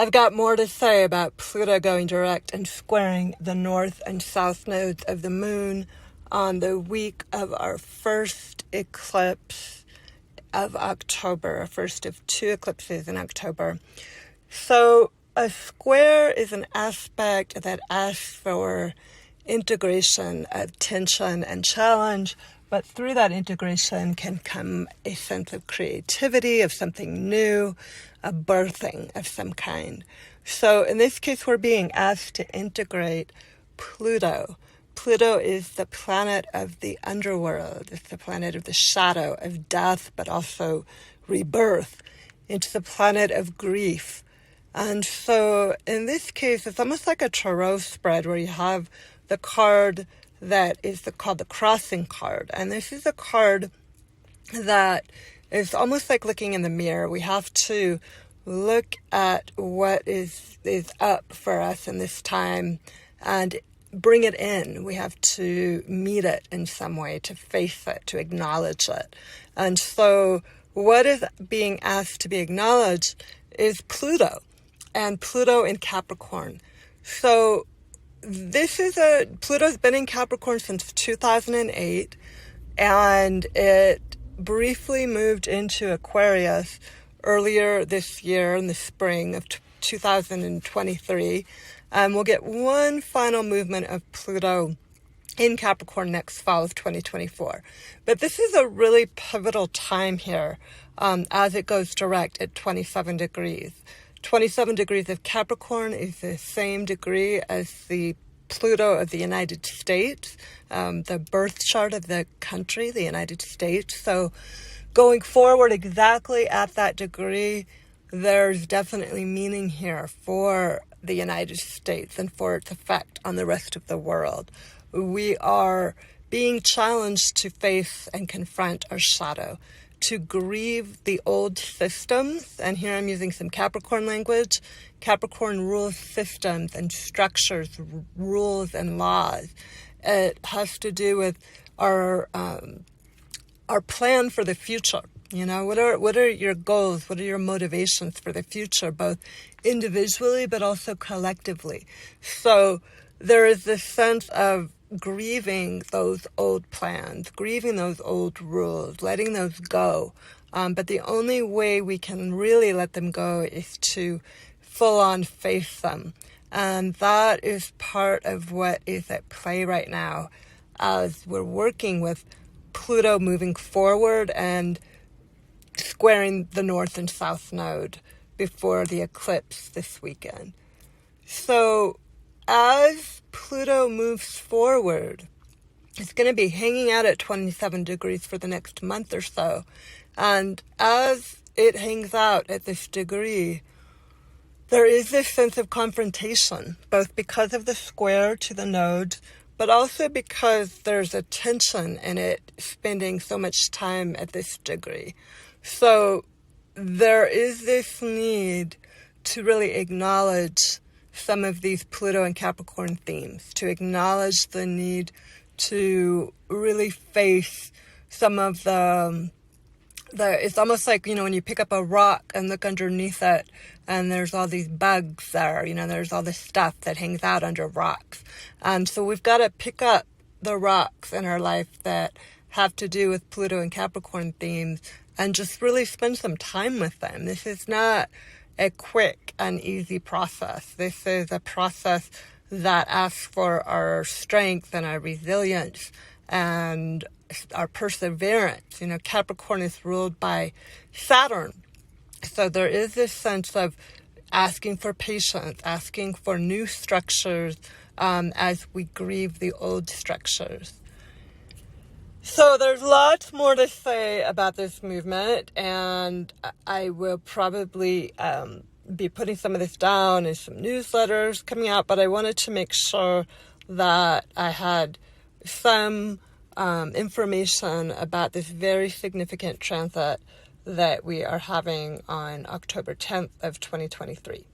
I've got more to say about Pluto going direct and squaring the north and south nodes of the moon on the week of our first eclipse of October, first of two eclipses in October. So a square is an aspect that asks for integration of tension and challenge, but through that integration can come a sense of creativity, of something new, a birthing of some kind. So in this case, we're being asked to integrate Pluto. Pluto is the planet of the underworld. It's the planet of the shadow, of death, but also rebirth. It's the planet of grief. And so in this case, it's almost like a tarot spread where you have the card that is called the crossing card. And this is a card that is almost like looking in the mirror. We have to look at what is up for us in this time and bring it in. We have to meet it in some way, to face it, to acknowledge it. And so what is being asked to be acknowledged is Pluto, and Pluto in Capricorn. So Pluto's been in Capricorn since 2008, and it briefly moved into Aquarius earlier this year in the spring of 2023. We'll get one final movement of Pluto in Capricorn next fall of 2024. But this is a really pivotal time here as it goes direct at 27 degrees. 27 degrees of Capricorn is the same degree as the Pluto of the United States, the birth chart of the country, the United States. So going forward exactly at that degree, there's definitely meaning here for the United States and for its effect on the rest of the world. We are being challenged to face and confront our shadow, to grieve the old systems, and here I'm using some Capricorn language. Capricorn rules systems and structures, rules and laws. It has to do with our plan for the future. You know, what are your goals? What are your motivations for the future, both individually but also collectively? So there is this sense of grieving those old plans, grieving those old rules, letting those go. But the only way we can really let them go is to full-on face them. And that is part of what is at play right now as we're working with Pluto moving forward and squaring the north and south node before the eclipse this weekend. So as Pluto moves forward, it's going to be hanging out at 27 degrees for the next month or so. And as it hangs out at this degree, there is this sense of confrontation, both because of the square to the node, but also because there's a tension in it spending so much time at this degree. So there is this need to really acknowledge some of these Pluto and Capricorn themes, to acknowledge the need to really face some of it's almost like, you know, when you pick up a rock and look underneath it and there's all these bugs there, you know, there's all this stuff that hangs out under rocks. And so we've got to pick up the rocks in our life that have to do with Pluto and Capricorn themes and just really spend some time with them. This is not a quick and easy process. This is a process that asks for our strength and our resilience and our perseverance. You know, Capricorn is ruled by Saturn. So there is this sense of asking for patience, asking for new structures as we grieve the old structures. So there's lots more to say about this movement, and I will probably be putting some of this down in some newsletters coming out, but I wanted to make sure that I had some information about this very significant transit that we are having on October 10th of 2023.